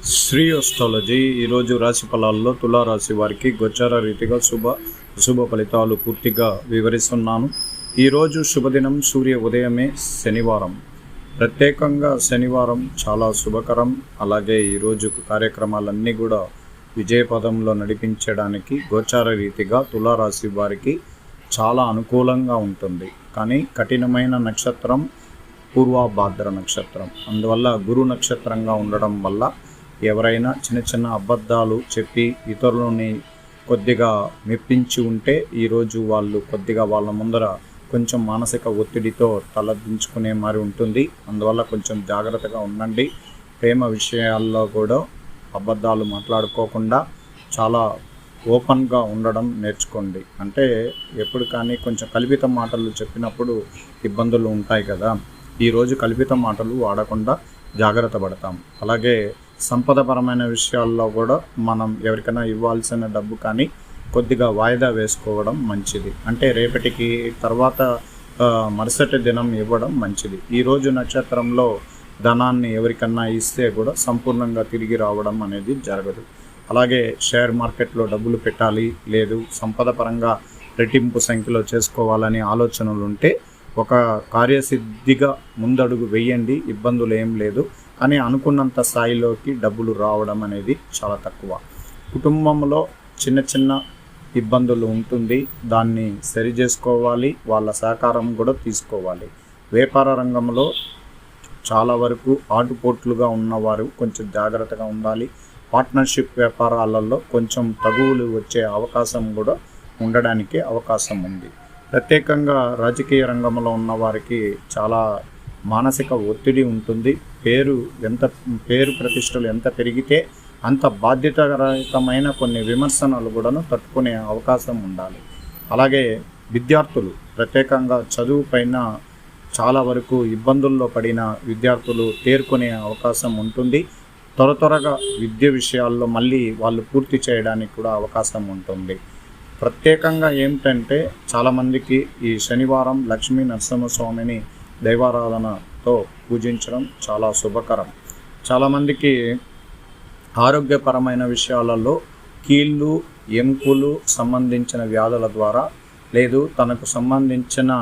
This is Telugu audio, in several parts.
శ్రీ అస్ట్రాలజీ ఈరోజు రాశి ఫలాల్లో తులారాశి వారికి గోచార రీతిగా శుభ ఫలితాలు పూర్తిగా వివరిస్తున్నాను. ఈరోజు శుభదినం సూర్య ఉదయమే శనివారం. ప్రత్యేకంగా శనివారం చాలా శుభకరం. అలాగే ఈరోజు కార్యక్రమాలన్నీ కూడా విజయపదంలో నడిపించడానికి గోచార రీతిగా తులారాశి వారికి చాలా అనుకూలంగా ఉంటుంది. కానీ కఠినమైన నక్షత్రం పూర్వభాద్ర నక్షత్రం, అందువల్ల గురు నక్షత్రంగా ఉండడం వల్ల ఎవరైనా చిన్న చిన్న అబద్ధాలు చెప్పి ఇతరులని కొద్దిగా మెప్పించి ఉంటే ఈరోజు వాళ్ళు కొద్దిగా వాళ్ళ ముందర కొంచెం మానసిక ఒత్తిడితో తలదించుకునే మరి ఉంటుంది. అందువల్ల కొంచెం జాగ్రత్తగా ఉండండి. ప్రేమ విషయాల్లో కూడా అబద్ధాలు మాట్లాడుకోకుండా చాలా ఓపెన్గా ఉండడం నేర్చుకోండి. అంటే ఎప్పుడు కానీ కొంచెం కల్పిత మాటలు చెప్పినప్పుడు ఇబ్బందులు ఉంటాయి కదా. ఈరోజు కల్పిత మాటలు వాడకుండా జాగ్రత్త పడతాం. అలాగే సంపదపరమైన విషయాల్లో కూడా మనం ఎవరికైనా ఇవ్వాల్సిన డబ్బు కానీ కొద్దిగా వాయిదా వేసుకోవడం మంచిది. అంటే రేపటికి తర్వాత మరుసటి దినం ఇవ్వడం మంచిది. ఈరోజు నక్షత్రంలో ధనాన్ని ఎవరికన్నా ఇస్తే కూడా సంపూర్ణంగా తిరిగి రావడం అనేది జరగదు. అలాగే షేర్ మార్కెట్లో డబ్బులు పెట్టాలి, లేదు సంపద పరంగా రెట్టింపు సంఖ్యలో చేసుకోవాలని ఆలోచనలు ఉంటే ఒక కార్యసిద్ధిగా ముందడుగు వేయండి. ఇబ్బందులు ఏం లేదు. కానీ అనుకున్నంత స్థాయిలోకి డబ్బులు రావడం అనేది చాలా తక్కువ. కుటుంబంలో చిన్న చిన్న ఇబ్బందులు ఉంటుంది, దాన్ని సరి చేసుకోవాలి. వాళ్ళ సహకారం కూడా తీసుకోవాలి. వ్యాపార రంగంలో చాలా వరకు ఆటుపోట్లుగా ఉన్నవారు కొంచెం జాగ్రత్తగా ఉండాలి. పార్ట్నర్షిప్ వ్యాపారాలలో కొంచెం తగువులు వచ్చే అవకాశం కూడా ఉండడానికి అవకాశం ఉంది. ప్రత్యేకంగా రాజకీయ రంగంలో ఉన్న వారికి చాలా మానసిక ఒత్తిడి ఉంటుంది. పేరు ప్రతిష్టలు ఎంత పెరిగితే అంత బాధ్యతారహితమైన కొన్ని విమర్శనలు కూడాను తట్టుకునే అవకాశం ఉండాలి. అలాగే విద్యార్థులు ప్రత్యేకంగా చదువు పైన చాలా వరకు ఇబ్బందుల్లో పడిన విద్యార్థులు తేరుకునే అవకాశం ఉంటుంది. త్వరగా విద్య విషయాల్లో మళ్ళీ వాళ్ళు పూర్తి చేయడానికి కూడా అవకాశం ఉంటుంది. ప్రత్యేకంగా ఏమిటంటే చాలామందికి ఈ శనివారం లక్ష్మీ నరసింహస్వామిని దైవారాధనతో పూజించడం చాలా శుభకరం. చాలామందికి ఆరోగ్యపరమైన విషయాలలో కీళ్ళు ఎముకలు సంబంధించిన వ్యాధుల ద్వారా, లేదు తనకు సంబంధించిన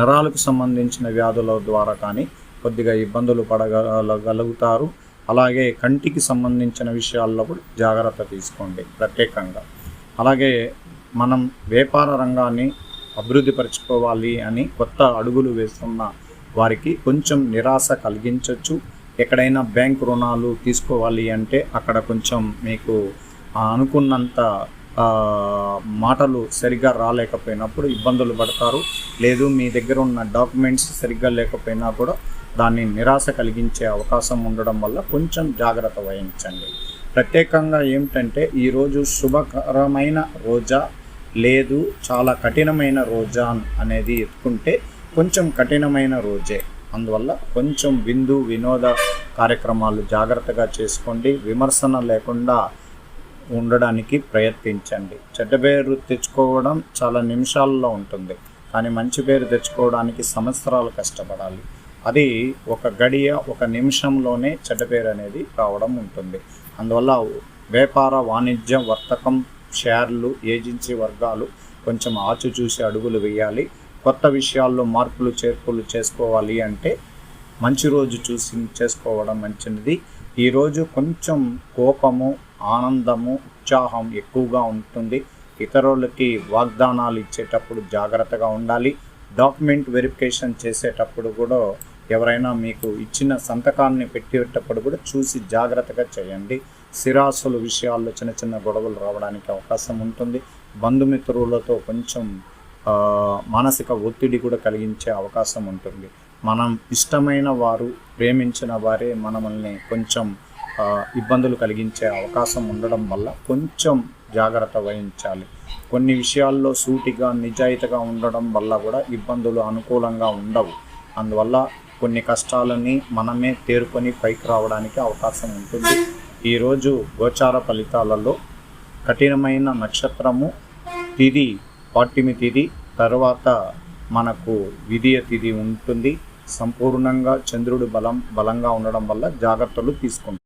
నరాలకు సంబంధించిన వ్యాధుల ద్వారా కానీ కొద్దిగా ఇబ్బందులు పడగలుగుతారు. అలాగే కంటికి సంబంధించిన విషయాల్లో కూడా జాగ్రత్త తీసుకోండి ప్రత్యేకంగా. అలాగే మనం వ్యాపార రంగాన్ని అభివృద్ధిపరచుకోవాలి అని కొత్త అడుగులు వేస్తున్న వారికి కొంచెం నిరాశ కలిగించవచ్చు. ఎక్కడైనా బ్యాంక్ రుణాలు తీసుకోవాలి అంటే అక్కడ కొంచెం మీకు అనుకున్నంత మాటలు సరిగ్గా రాలేకపోయినప్పుడు ఇబ్బందులు పడతారు. లేదు మీ దగ్గర ఉన్న డాక్యుమెంట్స్ సరిగ్గా లేకపోయినా కూడా దాన్ని నిరాశ కలిగించే అవకాశం ఉండడం వల్ల కొంచెం జాగ్రత్త వహించండి. ప్రత్యేకంగా ఏమిటంటే ఈరోజు శుభకరమైన రోజా, లేదు చాలా కఠినమైన రోజా అనేది ఎత్తుకుంటే కొంచెం కఠినమైన రోజే. అందువల్ల కొంచెం వినోద కార్యక్రమాలు జాగ్రత్తగా చేసుకోండి. విమర్శన లేకుండా ఉండడానికి ప్రయత్నించండి. చెడ్డ పేరు తెచ్చుకోవడం చాలా నిమిషాల్లో ఉంటుంది, కానీ మంచి పేరు తెచ్చుకోవడానికి సంవత్సరాలు కష్టపడాలి. అది ఒక గడియ, ఒక నిమిషంలోనే చెడ్డ పేరు అనేది రావడం ఉంటుంది. అందువల్ల వ్యాపార వాణిజ్యం వర్తకం షేర్లు ఏజెన్సీ వర్గాలు కొంచెం ఆచిచూసి అడుగులు వేయాలి. కొత్త విషయాల్లో మార్పులు చేర్పులు చేసుకోవాలి అంటే మంచి రోజు చూసి చేసుకోవడం మంచిది. ఈరోజు కొంచెం కోపము, ఆనందము, ఉత్సాహం ఎక్కువగా ఉంటుంది. ఇతరులకి వాగ్దానాలు ఇచ్చేటప్పుడు జాగ్రత్తగా ఉండాలి. డాక్యుమెంట్ వెరిఫికేషన్ చేసేటప్పుడు కూడా ఎవరైనా మీకు ఇచ్చిన సంతకాన్ని పెట్టేటప్పుడు కూడా చూసి జాగ్రత్తగా చేయండి. స్థిరాస్తుల విషయాల్లో చిన్న చిన్న గొడవలు రావడానికి అవకాశం ఉంటుంది. బంధుమిత్రులతో కొంచెం మానసిక ఒత్తిడి కూడా కలిగించే అవకాశం ఉంటుంది. మనం ఇష్టమైన వారు, ప్రేమించిన వారే మనల్ని కొంచెం ఇబ్బందులు కలిగించే అవకాశం ఉండడం వల్ల కొంచెం జాగ్రత్త వహించాలి. కొన్ని విషయాల్లో సూటిగా నిజాయితీగా ఉండడం వల్ల కూడా ఇబ్బందులు అనుకూలంగా ఉండవు. అందువల్ల కొన్ని కష్టాలని మనమే తేరుకొని పైకి రావడానికి అవకాశం ఉంటుంది. ఈరోజు గోచార ఫలితాలలో కఠినమైన నక్షత్రము తిథి పాడ్యమి తిథి, తర్వాత మనకు విధియ తిథి ఉంటుంది. సంపూర్ణంగా చంద్రుడు బలంగా ఉండడం వల్ల జాగ్రత్తలు తీసుకుంటాం.